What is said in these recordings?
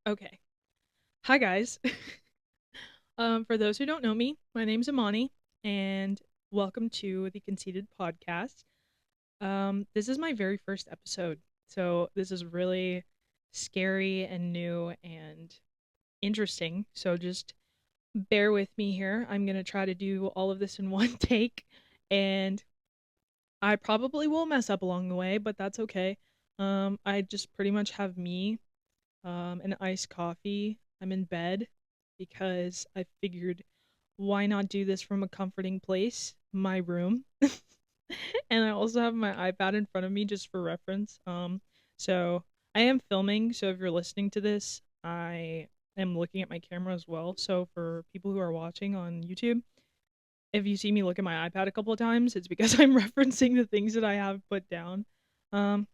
Okay. Hi guys. For those who don't know me, my name's Amani, and welcome to the Conceited podcast. This is my very first episode, so this is really scary and new and interesting. So just bear with me here. I'm gonna try to do all of this in one take, and I probably will mess up along the way, but that's okay. I just pretty much have me an iced coffee. I'm in bed because I figured why not do this from a comforting place, my room. And I also have my iPad in front of me just for reference. So I am filming, so if you're listening to this, I am looking at my camera as well. So for people who are watching on YouTube, if you see me look at my iPad a couple of times, it's because I'm referencing the things that I have put down. Um,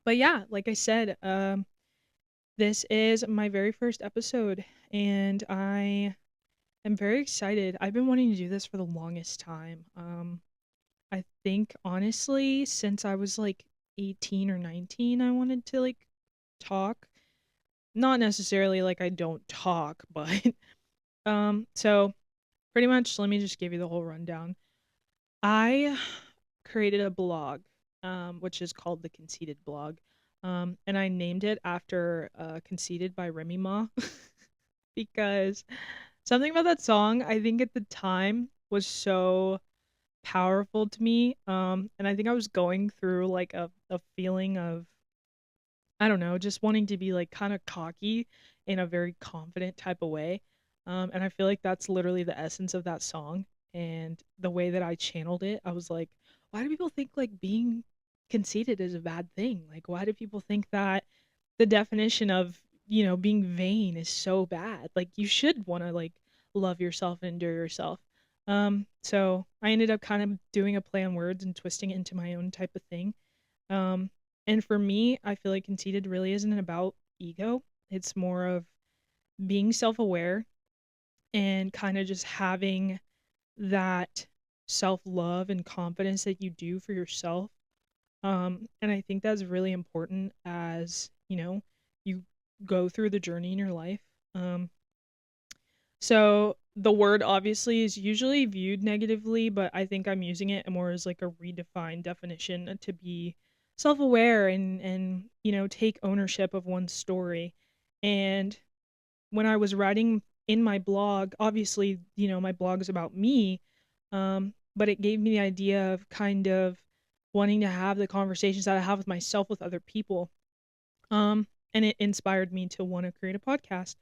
but yeah, like I said, this is my very first episode, and I am very excited. I've been wanting to do this for the longest time. I think honestly, since I was like 18 or 19, I wanted to like talk. Not necessarily like I don't talk, but so pretty much let me just give you the whole rundown. I created a blog, which is called the Conceited blog. And I named it after Conceited by Remy Ma because something about that song, I think at the time was so powerful to me. And I think I was going through like a feeling of, I don't know, just wanting to be like kind of cocky in a very confident type of way. And I feel like that's literally the essence of that song. And the way that I channeled it, I was like, why do people think like being conceited is a bad thing? Like, why do people think that the definition of, being vain is so bad? Like, you should want to like love yourself and endure yourself. So I ended up kind of doing a play on words and twisting it into my own type of thing. Um, and for me, I feel like conceited really isn't about ego. It's more of being self aware and kind of just having that self love and confidence that you do for yourself. And I think that's really important as, you go through the journey in your life. Um, so the word obviously is usually viewed negatively, but I think I'm using it more as like a redefined definition to be self-aware and take ownership of one's story. And when I was writing in my blog, obviously, my blog is about me, but it gave me the idea of kind of wanting to have the conversations that I have with myself with other people. And it inspired me to want to create a podcast.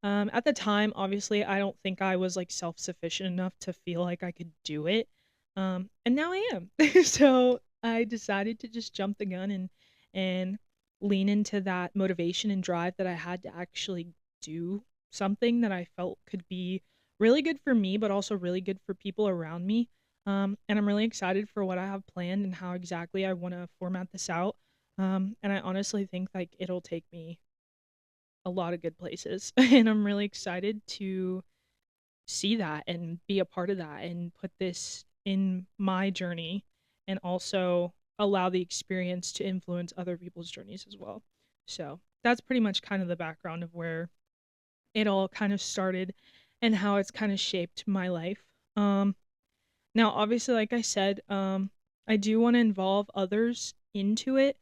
At the time, obviously, I don't think I was like self sufficient enough to feel like I could do it. And now I am. So I decided to just jump the gun and lean into that motivation and drive that I had to actually do something that I felt could be really good for me, but also really good for people around me. And I'm really excited for what I have planned and how exactly I want to format this out. And I honestly think like it'll take me a lot of good places. And I'm really excited to see that and be a part of that and put this in my journey and also allow the experience to influence other people's journeys as well. So that's pretty much kind of the background of where it all kind of started and how it's kind of shaped my life. Now, obviously, like I said, I do want to involve others into it.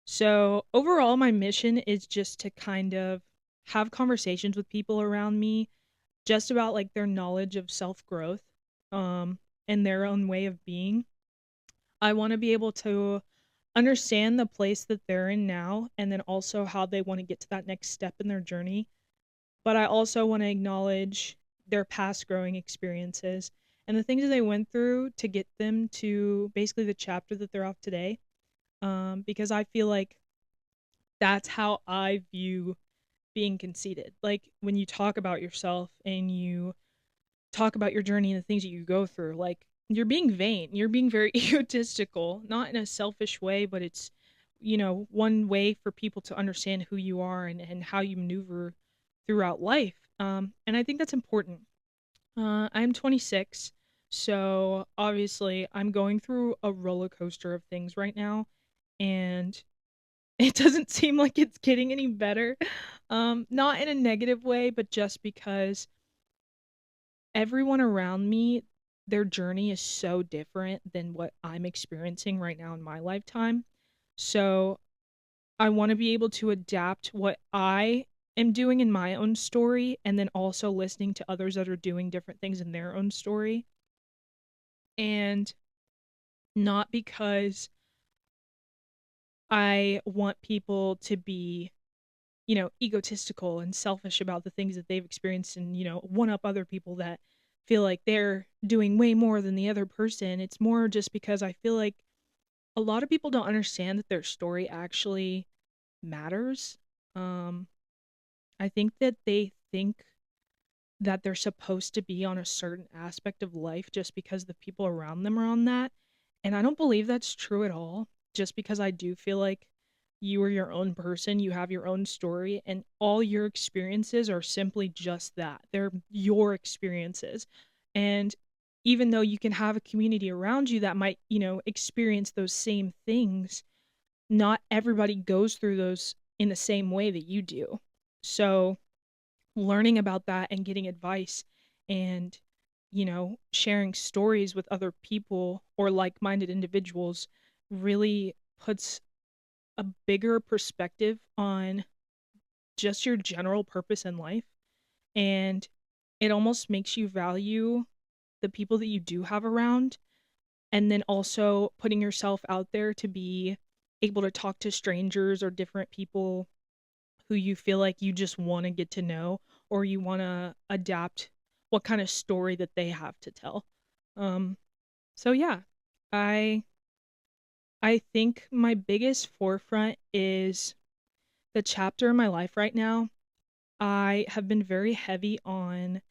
So, overall, my mission is just to kind of have conversations with people around me just about like their knowledge of self growth and their own way of being. I want to be able to understand the place that they're in now and then also how they want to get to that next step in their journey. But I also want to acknowledge their past growing experiences and the things that they went through to get them to basically the chapter that they're off today. Because I feel like that's how I view being conceited. Like when you talk about yourself and you talk about your journey and the things that you go through, like you're being vain. You're being very egotistical, not in a selfish way, but it's, one way for people to understand who you are and how you maneuver throughout life. And I think that's important. I'm 26, so obviously I'm going through a roller coaster of things right now, and it doesn't seem like it's getting any better. Not in a negative way, but just because everyone around me, their journey is so different than what I'm experiencing right now in my lifetime. So I want to be able to adapt what I am doing in my own story and then also listening to others that are doing different things in their own story. And not because I want people to be, egotistical and selfish about the things that they've experienced and, one up other people that feel like they're doing way more than the other person. It's more just because I feel like a lot of people don't understand that their story actually matters. Um, I think that they think that they're supposed to be on a certain aspect of life just because the people around them are on that. And I don't believe that's true at all, just because I do feel like you are your own person, you have your own story, and all your experiences are simply just that. They're your experiences. And even though you can have a community around you that might, experience those same things, not everybody goes through those in the same way that you do. So, learning about that and getting advice and sharing stories with other people or like-minded individuals really puts a bigger perspective on just your general purpose in life, and it almost makes you value the people that you do have around, and then also putting yourself out there to be able to talk to strangers or different people who you feel like you just want to get to know, or you want to adapt what kind of story that they have to tell. Um so yeah, I I think my biggest forefront is the chapter in my life right now. I have been very heavy on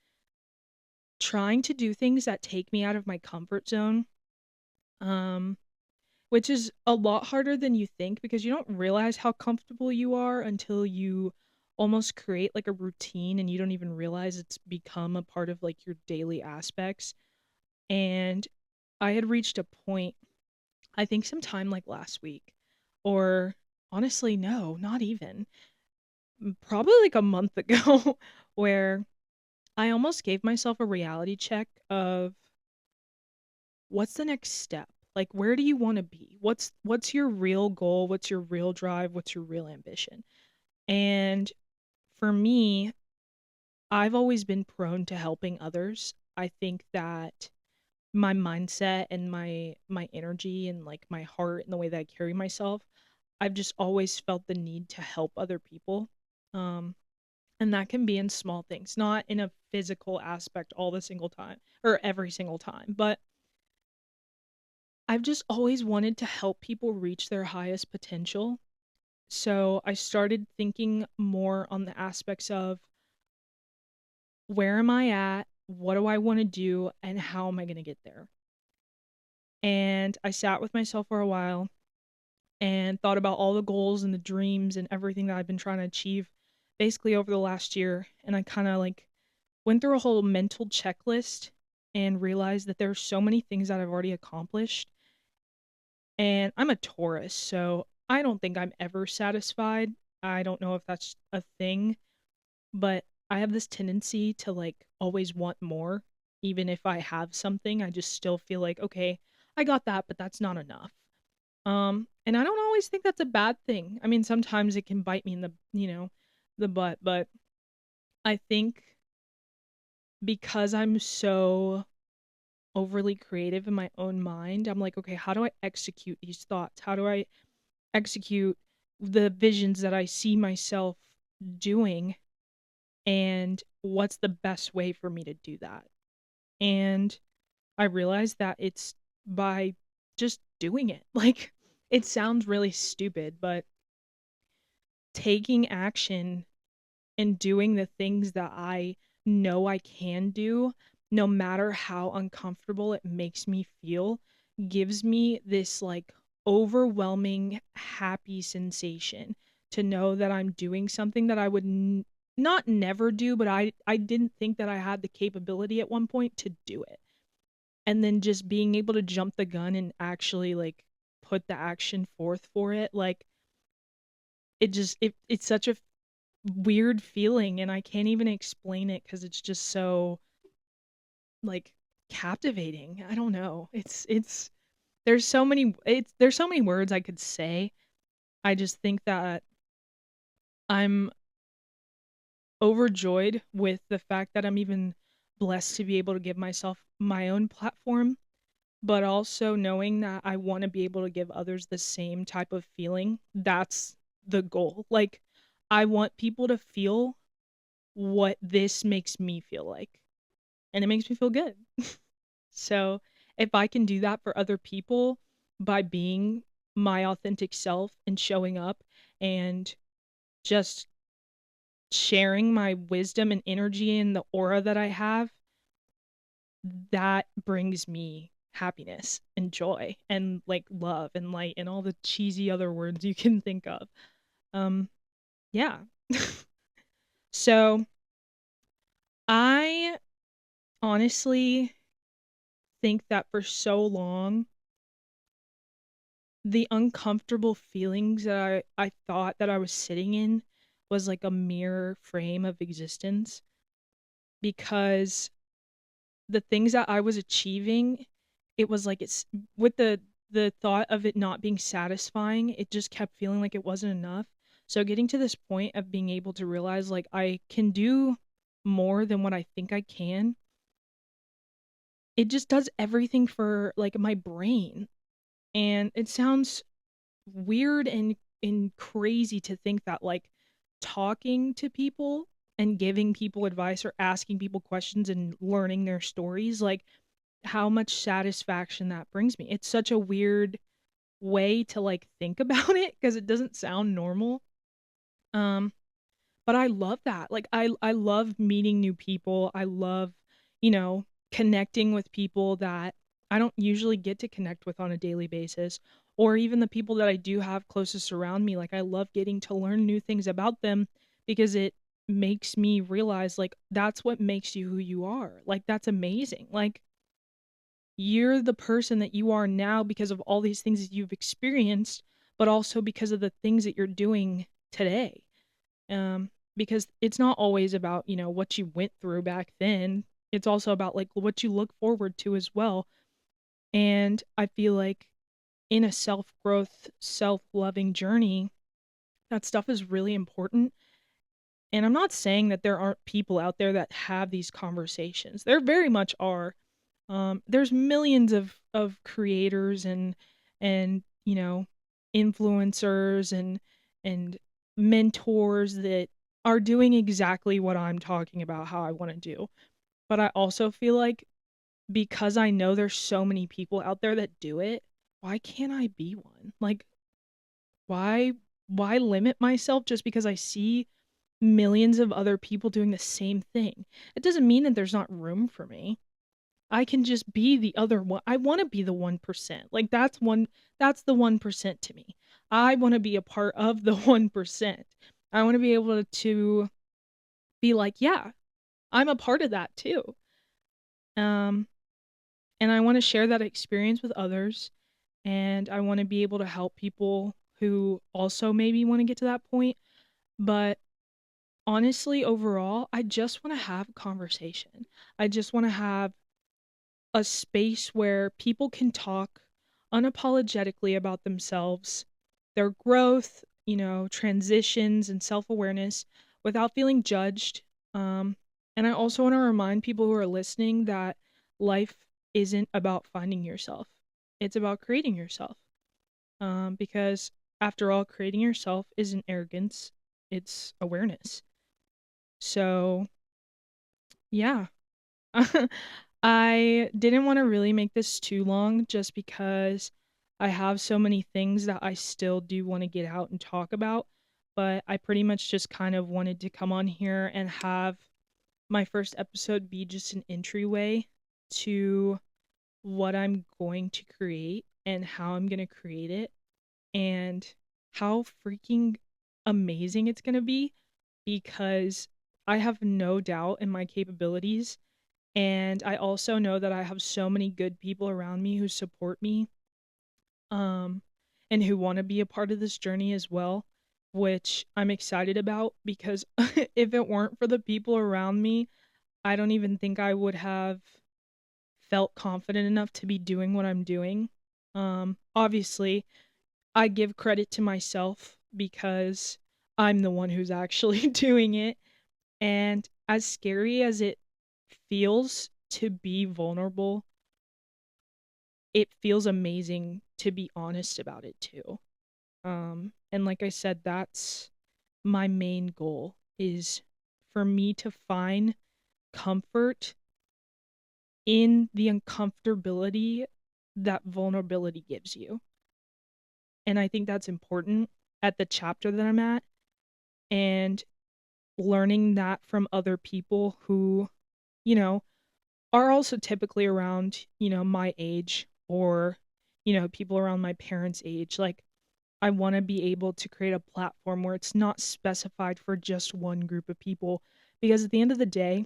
trying to do things that take me out of my comfort zone. Um which is a lot harder than you think because you don't realize how comfortable you are until you almost create like a routine and you don't even realize it's become a part of like your daily aspects. And I had reached a point, I think sometime like last week, or honestly, no, not even, probably like a month ago, where I almost gave myself a reality check of what's the next step? Like where do you want to be? What's your real goal? What's your real drive? What's your real ambition? And for me, I've always been prone to helping others. I think that my mindset and my energy and like my heart and the way that I carry myself, I've just always felt the need to help other people. Um and that can be in small things, not in a physical aspect all the single time or every single time, but I've just always wanted to help people reach their highest potential. So I started thinking more on the aspects of where am I at? What do I want to do? And how am I going to get there? And I sat with myself for a while and thought about all the goals and the dreams and everything that I've been trying to achieve basically over the last year. And I kind of like went through a whole mental checklist and realized that there's so many things that I've already accomplished. And I'm a Taurus, so I don't think I'm ever satisfied. I don't know if that's a thing, but I have this tendency to like always want more. Even if I have something, I just still feel like, okay, I got that, but that's not enough. And I don't always think that's a bad thing. I mean, sometimes it can bite me in the butt, but I think because I'm so overly creative in my own mind, I'm like, okay, how do I execute these thoughts? How do I execute the visions that I see myself doing, and what's the best way for me to do that? And I realized that it's by just doing it. Like, it sounds really stupid, but taking action and doing the things that I know I can do, no matter how uncomfortable it makes me feel, gives me this like overwhelming happy sensation to know that I'm doing something that I would not never do, but I didn't think that I had the capability at one point to do it. And then just being able to jump the gun and actually like put the action forth for it, like it's such a weird feeling, and I can't even explain it because it's just so like captivating. I don't know. It's there's so many words I could say. I just think that I'm overjoyed with the fact that I'm even blessed to be able to give myself my own platform, but also knowing that I want to be able to give others the same type of feeling. That's the goal. Like, I want people to feel what this makes me feel like, and it makes me feel good. So, if I can do that for other people by being my authentic self and showing up and just sharing my wisdom and energy and the aura that I have, that brings me happiness and joy and like love and light and all the cheesy other words you can think of. Um yeah. So, I honestly think that for so long the uncomfortable feelings that I thought that I was sitting in was like a mirror frame of existence, because the things that I was achieving, it was like it's with the thought of it not being satisfying, it just kept feeling like it wasn't enough. So getting to this point of being able to realize like I can do more than what I think I can, it just does everything for like my brain. And it sounds weird and crazy to think that like talking to people and giving people advice or asking people questions and learning their stories, like how much satisfaction that brings me. It's such a weird way to like think about it because it doesn't sound normal. Um, but I love that. Like I love meeting new people. I love, you know, connecting with people that I don't usually get to connect with on a daily basis, or even the people that I do have closest around me. Like I love getting to learn new things about them because it makes me realize like that's what makes you who you are. Like that's amazing. Like you're the person that you are now because of all these things that you've experienced, but also because of the things that you're doing today. Because it's not always about, you know, what you went through back then. It's also about like what you look forward to as well. And I feel like in a self-growth, self-loving journey, that stuff is really important. And I'm not saying that there aren't people out there that have these conversations. There very much are. There's millions of creators and you know influencers and mentors that are doing exactly what I'm talking about how I want to do. But I also feel like because I know there's so many people out there that do it, why can't I be one? Like why why limit myself just because I see millions of other people doing the same thing? It doesn't mean that there's not room for me. I can just be the other one. I want to be the 1%. Like that's the 1% to me. I want to be a part of the 1%. I want to be able to be like, yeah, I'm a part of that too. Um and I want to share that experience with others, and I want to be able to help people who also maybe want to get to that point. But honestly, overall, I just want to have a conversation. I just want to have a space where people can talk unapologetically about themselves, their growth, you know, transitions and self-awareness without feeling judged. Um, and I also want to remind people who are listening that life isn't about finding yourself. It's about creating yourself. Because after all, creating yourself isn't arrogance, it's awareness. So, yeah. I didn't want to really make this too long just because I have so many things that I still do want to get out and talk about. But I pretty much just kind of wanted to come on here and have my first episode be just an entryway to what I'm going to create and how I'm going to create it and how freaking amazing it's going to be, because I have no doubt in my capabilities, and I also know that I have so many good people around me who support me, um, and who want to be a part of this journey as well. which I'm excited about because if it weren't for the people around me, I don't even think I would have felt confident enough to be doing what I'm doing. Obviously, I give credit to myself because I'm the one who's actually doing it. And as scary as it feels to be vulnerable, it feels amazing to be honest about it too. And like I said, that's my main goal is for me to find comfort in the uncomfortability that vulnerability gives you. And I think that's important at the chapter that I'm at, and learning that from other people who, you know, are also typically around, my age or, people around my parents' age. Like, I want to be able to create a platform where it's not specified for just one group of people because at the end of the day,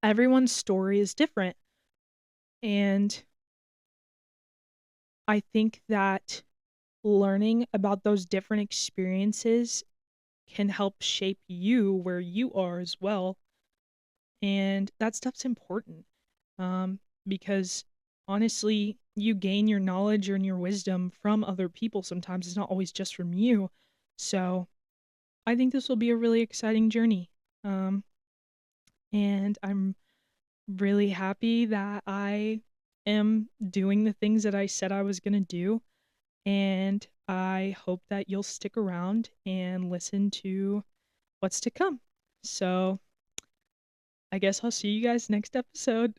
everyone's story is different. And I think that learning about those different experiences can help shape you where you are as well. And that stuff's important, because honestly, you gain your knowledge and your wisdom from other people sometimes. It's not always just from you. So I think this will be a really exciting journey. Um, and I'm really happy that I am doing the things that I said I was going to do. And I hope that you'll stick around and listen to what's to come. So I guess I'll see you guys next episode.